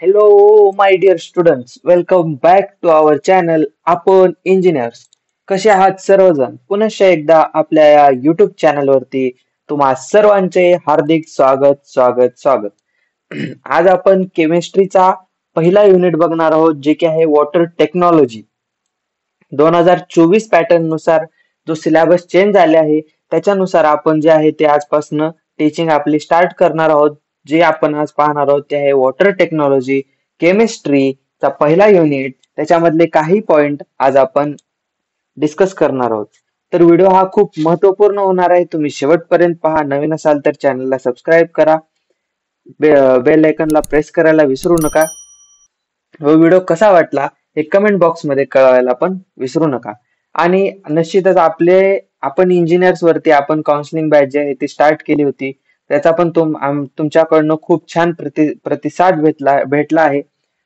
Hello, my dear students. Welcome back to our channel. आपण engineers कसे आहात सर्वजण? पुनश्च एकदा आपल्या या YouTube चॅनलवरती तुम्हा सर्वांचे हार्दिक स्वागत. आज आपण केमिस्ट्रीचा पहिला युनिट बघणार आहोत, जे की आहे वॉटर टेक्नॉलॉजी. 2024 पॅटर्न नुसार जो सिलेबस चेंज झाले आहे, त्याच्यानुसार आपण जे आहे ते आजपासून टीचिंग आपली स्टार्ट करणार आहोत. जे आपण आज पाहणार आहोत ते आहे वॉटर टेक्नॉलॉजी केमिस्ट्रीचा पहिला युनिट. त्याच्यामधले काही पॉइंट आज आपण डिस्कस करणार आहोत. तर व्हिडिओ हा खूप महत्वपूर्ण होणार आहे. तुम्ही शेवटपर्यंत पहा. नवीन असाल तर चॅनलला सबस्क्राईब करा. बेल आयकॉनला प्रेस करायला विसरू नका. व व्हिडिओ कसा वाटला हे कमेंट बॉक्स मध्ये कळवायला पण विसरू नका. आणि निश्चितच आपण इंजिनियर्स वरती आपण काउन्सिलिंग बॅच जी आहे ती स्टार्ट केली होती. त्याचा पण तुमच्याकडनं खूप छान प्रतिसाद भेटला आहे.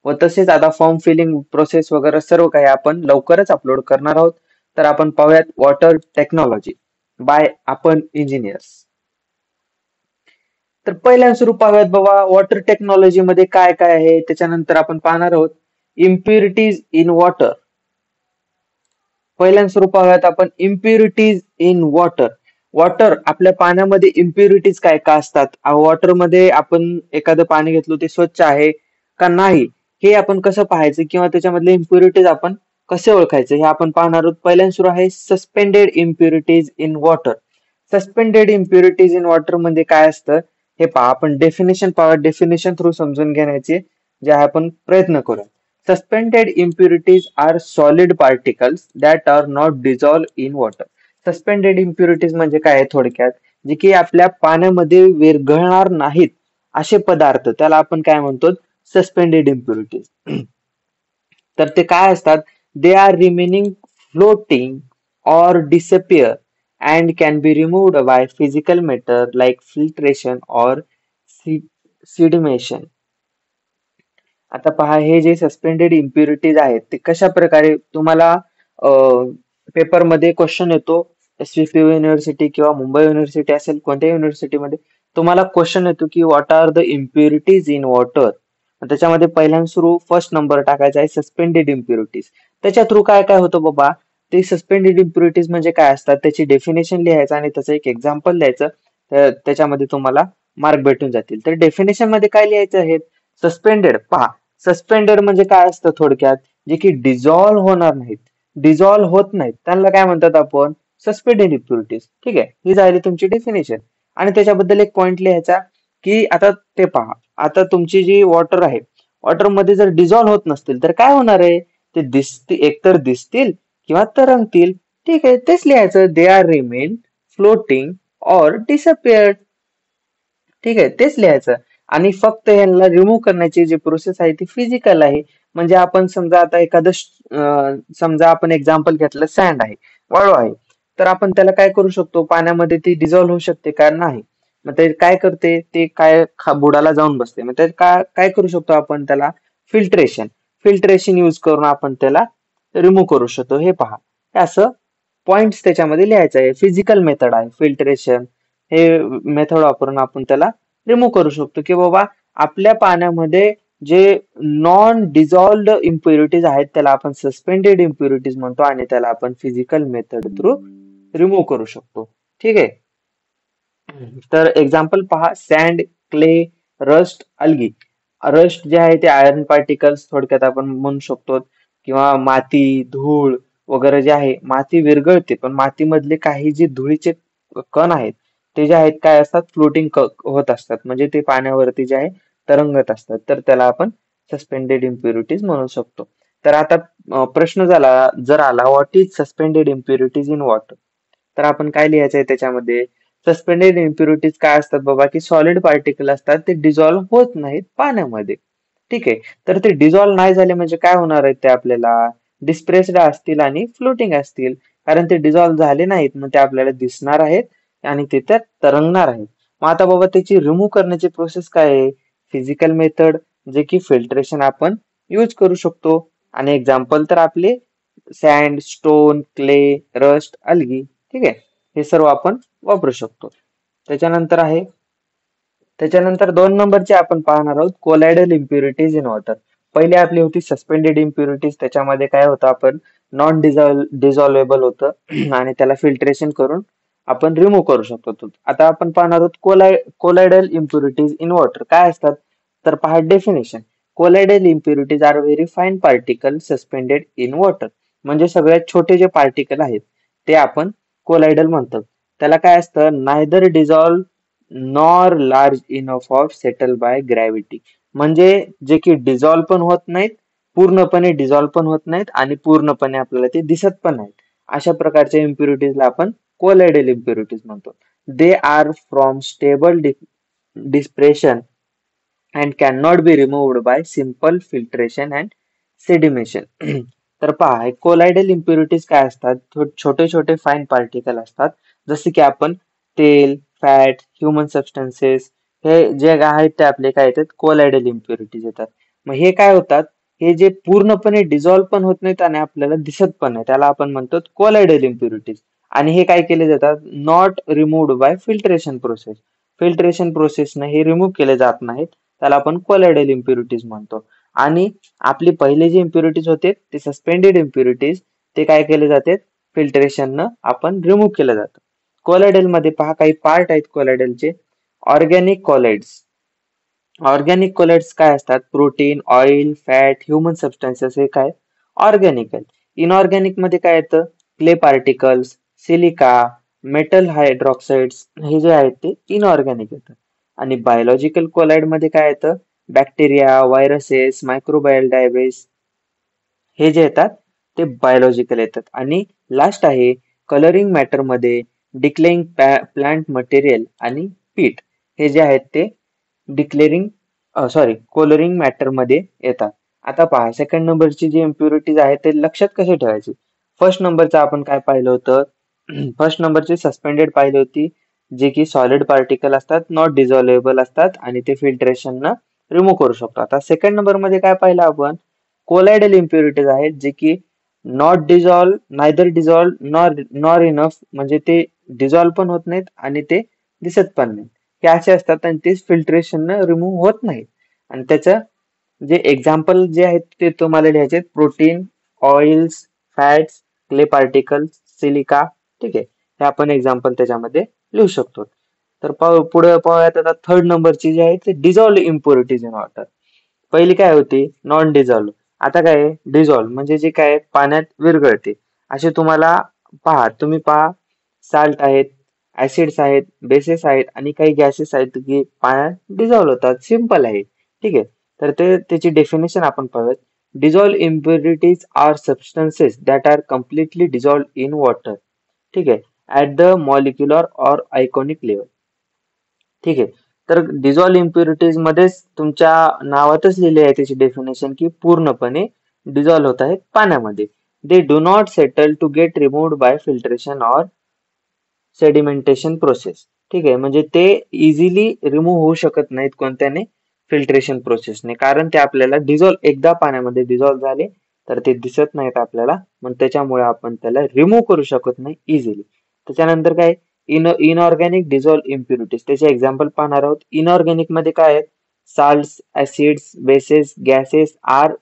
व तसेच आता फॉर्म फिलिंग प्रोसेस वगैरे सर्व काही आपण लवकरच अपलोड करणार आहोत. तर आपण पाहूयात वॉटर टेक्नॉलॉजी बाय आपण इंजिनियर्स. तर पहिल्या सुरू पाहूयात बाबा वॉटर टेक्नॉलॉजी मध्ये काय काय आहे. त्याच्यानंतर आपण पाहणार आहोत इम्प्युरिटीज इन वॉटर. पहिल्या सुरू पाहूयात आपण इम्प्युरिटीज इन वॉटर. वॉटर आपल्या पाण्यामध्ये इम्प्युरिटीज काय का असतात. वॉटर मध्ये आपण एखादं पाणी घेतलं ते स्वच्छ आहे का नाही हे आपण कसं पाहायचं, किंवा त्याच्यामधले इम्प्युरिटीज आपण कसे ओळखायचे हे आपण पाहणार आहोत. पहिल्या सुरू आहे suspended impurities in water. Suspended impurities in water म्हणजे काय असतं हे पहा. आपण डेफिनेशन थ्रू समजून घेण्याचे जे आहे आपण प्रयत्न करू. Suspended impurities are solid particles that are not dissolved in water. Suspended impurities म्हणजे काय आहे थोडक्यात, जे की आपल्या पाण्यामध्ये विरघळणार नाहीत असे पदार्थ, त्याला आपण काय म्हणतो सस्पेंडेड इम्प्युरिटीज. तर ते काय असतात, they are remaining floating or disappear and can be removed by physical method like filtration or sedimation. आता पहा, हे जे सस्पेंडेड इम्प्युरिटीज आहेत ते कशा प्रकारे तुम्हाला पेपरमध्ये क्वेश्चन येतो. SVPU युनिव्हर्सिटी किंवा मुंबई युनिव्हर्सिटी असेल, कोणत्या युनिव्हर्सिटीमध्ये तुम्हाला क्वेश्चन येतो की what are the impurities in water. त्याच्यामध्ये पहिल्यांदा सुरू फर्स्ट नंबर टाकायचा आहे सस्पेंडेड इम्प्युरिटीज. त्याच्या थ्रू काय काय होतं बाबा, ते सस्पेंडेड इम्प्युरिटीज म्हणजे काय असतात त्याची डेफिनेशन लिहायचं आणि त्याचं एक एक्झाम्पल द्यायचं. त्याच्यामध्ये तुम्हाला मार्क भेटून जातील. तर डेफिनेशन मध्ये काय लिहायचं आहे, सस्पेंडेड. पहा, सस्पेंडेड म्हणजे काय असतं थोडक्यात, जे की डिझॉल्व्ह होणार नाहीत, डिझॉल्व्ह होत नाहीत, त्यांना काय म्हणतात आपण सस्पेंडेड इम्प्युरिटीज. ठीक आहे, ही झाली तुमची डेफिनेशन. आणि त्याच्याबद्दल एक पॉइंट लिहायचा की आता ते पहा, आता तुमची जी वॉटर आहे, वॉटर मध्ये जर डिझॉल्व्ह होत नसतील तर काय होणार आहे, ते एकतर दिसतील किंवा तरंगतील. ठीक आहे, तेच लिहायचं, they are remain floating or disappeared. ठीक आहे, तेच लिहायचं. आणि फक्त यांना रिमूव्ह करण्याची जी प्रोसेस आहे ती फिजिकल आहे. म्हणजे आपण समजा आता समजा आपण एक्झाम्पल घेतलं, सँड आहे, वाळू आहे, तर आपण त्याला काय करू शकतो, पाण्यामध्ये ती डिझॉल्व्ह होऊ शकते का, नाही. मग ते काय करते, ते काय बुडाला जाऊन बसते. मग ते काय काय करू शकतो आपण, त्याला फिल्ट्रेशन यूज करून आपण त्याला रिमूव्ह करू शकतो. हे पहा, हे असं पॉइंट्स त्याच्यामध्ये लिहायचं आहे. फिजिकल मेथड आहे फिल्ट्रेशन, हे मेथड वापरून आपण त्याला रिमूव्ह करू शकतो. की बाबा आपल्या पाण्यामध्ये जे नॉन डिझॉल्व्ड इम्प्युरिटीज आहेत त्याला आपण सस्पेंडेड इम्प्युरिटीज म्हणतो आणि त्याला आपण फिजिकल मेथड थ्रू रिमूव्ह करू शकतो. ठीक आहे, तर एक्झाम्पल पहा, sand, clay, rust, algae. Rust जे आहे ते आयर्न पार्टिकल्स थोडक्यात आपण म्हणू शकतो, किंवा माती, धूळ वगैरे जे आहे. माती विरघळते, पण मातीमधले काही जे धुळीचे कण आहेत ते जे आहेत काय असतात, फ्लोटिंग होत असतात, म्हणजे ते पाण्यावरती जे आहे तरंगत असतात. तर त्याला आपण सस्पेंडेड इम्प्युरिटीज म्हणू शकतो. तर आता प्रश्न जर आला what is suspended impurities in water, तर आपण काय लिहायचं आहे त्याच्यामध्ये, सस्पेंडेड इम्प्युरिटीज काय असतात बाबा, की सॉलिड पार्टिकल असतात, ते डिझॉल्व्ह होत नाहीत पाण्यामध्ये. ठीक आहे, तर ते डिझॉल्व्ह नाही झाले म्हणजे काय होणार आहे, ते आपल्याला डिस्प्रेस्ड असतील आणि फ्लोटिंग असतील. कारण ते डिझॉल्व्ह झाले नाहीत, मग ते आपल्याला दिसणार आहेत आणि ते त्यात तरंगणार आहेत. मग आता बाबा त्याची रिमूव्ह करण्याची प्रोसेस काय आहे, फिजिकल मेथड, जे की फिल्ट्रेशन आपण यूज करू शकतो. आणि एक्झाम्पल तर आपले sand, stone, clay, rust, algae. ठीक आहे, हे सर्व आपण वापरू शकतो. त्याच्यानंतर आहे त्याच्यानंतर 2 नंबरची आपण पाहणार आहोत कोलायडल इम्प्युरिटीज इन वॉटर. पहिली आपली होती सस्पेंडेड इम्प्युरिटीज. त्याच्यामध्ये काय होतं, आपण नॉन डिझॉल्वेबल होतं आणि त्याला फिल्ट्रेशन करून आपण रिमूव्ह करू शकतो. आता आपण पाहणार आहोत कोलायडल इम्प्युरिटीज इन वॉटर काय असतात. तर पहा definition. Colloidal impurities are very fine particle suspended in water. म्हणजे सगळ्यात छोटे जे पार्टिकल आहेत ते आपण कोलायडल म्हणतो. त्याला काय असतं, neither dissolve nor large enough of settle by gravity. म्हणजे जे की डिझॉल्व पण होत नाहीत, पूर्णपणे डिझॉल्व पण होत नाहीत आणि पूर्णपणे आपल्याला ते दिसत पण नाहीत. अशा प्रकारच्या इम्प्युरिटीजला आपण कोलायडल इम्प्युरिटीज म्हणतो. They are from stable dispersion and can not be removed by simple filtration and sedimentation. तर पहा कोलायडल इम्प्युरिटीज काय असतात, छोटे छोटे फाईन पार्टिकल असतात. जसे की आपण तेल, फॅट, ह्युमन सबस्टन्सेस हे जे आहेत ते आपले काय येतात, कोलायडल इम्प्युरिटीज येतात. मग हे काय होतात, हे जे पूर्णपणे डिझॉल्व पण होत नाहीत आणि आपल्याला दिसत पण नाही, त्याला आपण म्हणतो कोलायडल इम्प्युरिटीज. आणि हे काय केले जातात, not removed by filtration process. Filtration प्रोसेसने हे रिमूव्ह केले जात नाहीत, त्याला आपण कोलायडल इम्प्युरिटीज म्हणतो. आणि आपले पहिले जे इम्प्युरिटीज होते ते सस्पेंडेड इम्प्युरिटीज, ते काय केले जाते, फिल्ट्रेशननं आपण रिमूव्ह केलं जातं. कोलायडल मध्ये पहा काही पार्ट आहेत कोलायडलचे. Organic colloids. ऑर्गॅनिक कोलाइड्स काय असतात, protein, oil, fat, human substances हे काय ऑर्गॅनिक आहेत. इनऑर्गॅनिक मध्ये काय येतं, clay particles, silica, metal hydroxides हे जे आहेत ते इनऑर्गॅनिक येतात. आणि बायोलॉजिकल कोलाइड मध्ये काय येतं, बॅक्टेरिया, व्हायरसेस, मायक्रोबायल डायबेस हे जे येतात ते बायोलॉजिकल येतात. आणि लास्ट आहे कलरिंग मॅटर मध्ये डिक्लेइंग प्लांट मटेरियल आणि पीट हे जे आहेत ते डिक्लेरिंग कोलरिंग मॅटर मध्ये येतात. आता पहा सेकंड नंबरची जी इम्प्युरिटीज आहेत ते लक्षात कसे ठेवायचे. फर्स्ट नंबरचं आपण काय पाहिलं होतं, फर्स्ट नंबरची सस्पेंडेड पाहिली होती, जे की सॉलिड पार्टिकल असतात, नॉट डिझॉल्वेबल असतात आणि ते फिल्ट्रेशन न रिमूव्ह करू शकतो. आता सेकंड नंबर मध्ये काय पाहिलं आपण, कोलायडल इम्प्युरिटीज आहेत जे की not dissolve, neither dissolve nor enough, म्हणजे ते डिझॉल्व पण होत नाहीत आणि ते दिसत पण नाही, हे असे असतात आणि ते फिल्ट्रेशन रिमूव्ह होत नाही. आणि त्याचं जे एक्झाम्पल जे आहेत ते तुम्हाला लिहायचे, protein, oils, fats, clay particles, silica. ठीक आहे, हे आपण एक्झाम्पल त्याच्यामध्ये लिहू शकतो. तर पुढे पाहूयात आता थर्ड नंबरची जी आहे ते डिझॉल्व इम्प्युरिटीज इन वॉटर. पहिली काय होती, नॉन डिझॉल्व. आता काय डिझॉल्व म्हणजे जे काय पाण्यात विरघळते. असे तुम्हाला तुम्ही पहा साल्ट आहेत, ऍसिड्स आहेत, बेसेस आहेत आणि काही गॅसेस आहेत की पाण्यात डिझॉल्व होतात. सिंपल आहे. ठीक आहे, तर त्याची डेफिनेशन आपण पाहूयात. Dissolve impurities are substances that are completely dissolve in water. ठीक आहे, at the molecular or iconic level. ठीक आहे, तर डिझॉल्व इम्प्युरिटीज मध्येच तुमच्या नावातच लिहिले आहे त्याची डेफिनेशन की पूर्णपणे डिझॉल्व होत आहेत पाण्यामध्ये. They do not settle to get removed by filtration or sedimentation process. ठीक आहे, म्हणजे ते इझिली रिमूव्ह होऊ शकत नाहीत कोणत्याने, फिल्ट्रेशन प्रोसेसने. कारण ते आपल्याला डिझॉल्व, एकदा पाण्यामध्ये डिझॉल्व झाले तर ते दिसत नाहीत आपल्याला, मग त्याच्यामुळे आपण त्याला रिमूव्ह करू शकत नाही इझिली. त्याच्यानंतर काय, इनऑर्गॅनिक डिझॉल्व इम्प्युरिटीज, त्याचे एक्झाम्पल पाहणार आहोत. इनऑर्गॅनिक मध्ये काय आहेत, salts, acids, bases, gases are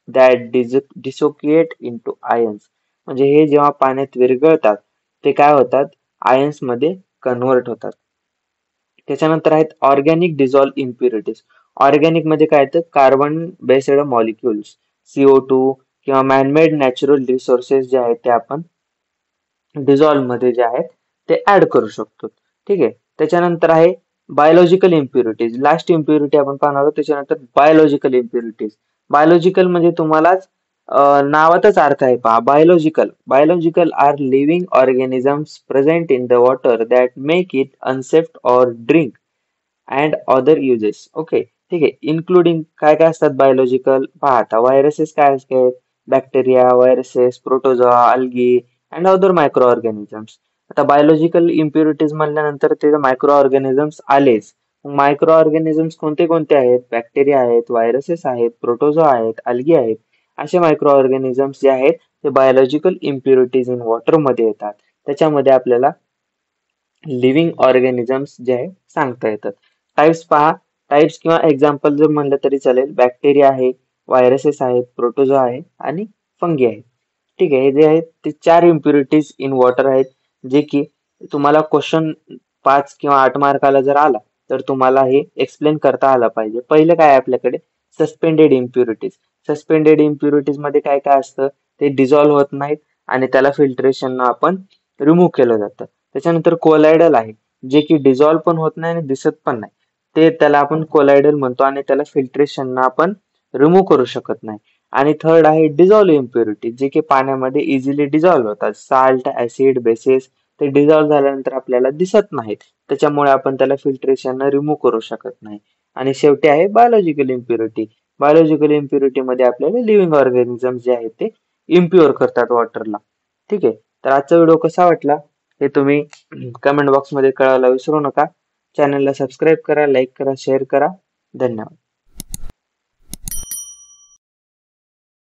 that dissociate into ions. म्हणजे हे जेव्हा पाण्यात विरघळतात ते काय होतात, आयन्स मध्ये कन्व्हर्ट होतात. त्याच्यानंतर आहेत ऑर्गॅनिक डिझॉल्व इम्प्युरिटीज. ऑर्गॅनिक मध्ये काय येतं, कार्बन बेस्ड मॉलिक्युल्स, CO2 किंवा मॅनमेड नॅचरल रिसोर्सेस जे आहेत ते आपण डिझॉल्व मध्ये जे आहेत ते ऍड करू शकतो. ठीक आहे, त्याच्यानंतर आहे बायोलॉजिकल इम्प्युरिटीज. लास्ट इम्प्युरिटी आपण पाहणार आहोत. त्याच्यानंतर बायोलॉजिकल इम्प्युरिटीज. बायोलॉजिकल म्हणजे तुम्हालाच नावातच अर्थ आहे पहा, biological. Biological are living organisms present in the water that make it unsafe or drink and other uses. Okay, ठीक आहे, इन्क्लुडिंग काय काय असतात बायोलॉजिकल पहा. आता व्हायरसेस काय असतात, bacteria, viruses, protozoa, algae and other micro organisms. आता बायोलॉजिकल इम्प्युरिटीज म्हणल्यानंतर ते मायक्रो ऑर्गॅनिझम्स आलेच. मायक्रो ऑर्गॅनिझम्स कोणते कोणते आहेत, बॅक्टेरिया आहेत, व्हायरसेस आहेत, प्रोटोझोआ आहेत, अल्गी आहेत. असे मायक्रो ऑर्गॅनिझम्स जे आहेत ते बायोलॉजिकल इम्प्युरिटीज इन वॉटर मध्ये येतात. त्याच्यामध्ये आपल्याला लिव्हिंग ऑर्गॅनिझम्स जे आहे सांगता येतात. टाइप्स पहा. टाइप्स किंवा एक्झाम्पल जर म्हणलं तरी चालेल. बॅक्टेरिया आहे, व्हायरसेस आहेत, प्रोटोझोआ आहे आणि फंगी आहे. ठीक आहे. हे जे आहेत ते 4 इम्प्युरिटीज इन वॉटर आहेत, जे की तुम्हाला क्वेश्चन 5 किंवा 8 मार्काला जर आला तर तुम्हाला हे एक्सप्लेन करता आलं पाहिजे. पहिलं काय आहे आपल्याकडे, सस्पेंडेड इम्प्युरिटीज. सस्पेंडेड इम्प्युरिटीज मध्ये काय काय असतं, ते डिझॉल्व्ह होत नाहीत आणि त्याला फिल्ट्रेशन आपण रिमूव्ह केलं जातं. त्याच्यानंतर कोलायडल आहे, जे की डिझॉल्व्ह पण होत नाही आणि दिसत पण नाही. ते त्याला आपण कोलायडल म्हणतो आणि त्याला फिल्ट्रेशन आपण रिमूव्ह करू शकत नाही. आणि थर्ड आहे डिझॉल्व्ह इम्प्युरिटी, जे की पाण्यामध्ये इझिली डिझॉल्व्ह होतात. साल्ट, ऍसिड, बेसेस ते डिझॉल्व्ह झाल्यानंतर आपल्याला दिसत नाहीत. त्याच्यामुळे आपण त्याला फिल्ट्रेशन रिमूव्ह करू शकत नाही. आणि शेवटी आहे बायोलॉजिकल इम्प्युरिटी. बायोलॉजिकल इम्प्युरिटी मध्ये आपल्याला लिव्हिंग ऑर्गॅनिझम जे आहेत ते इम्प्युअर करतात वॉटरला. ठीक आहे. तर आजचा व्हिडिओ कसा वाटला हे तुम्ही कमेंट बॉक्स मध्ये कळायला विसरू नका. चॅनलला सबस्क्राईब करा, लाईक करा, शेअर करा. धन्यवाद.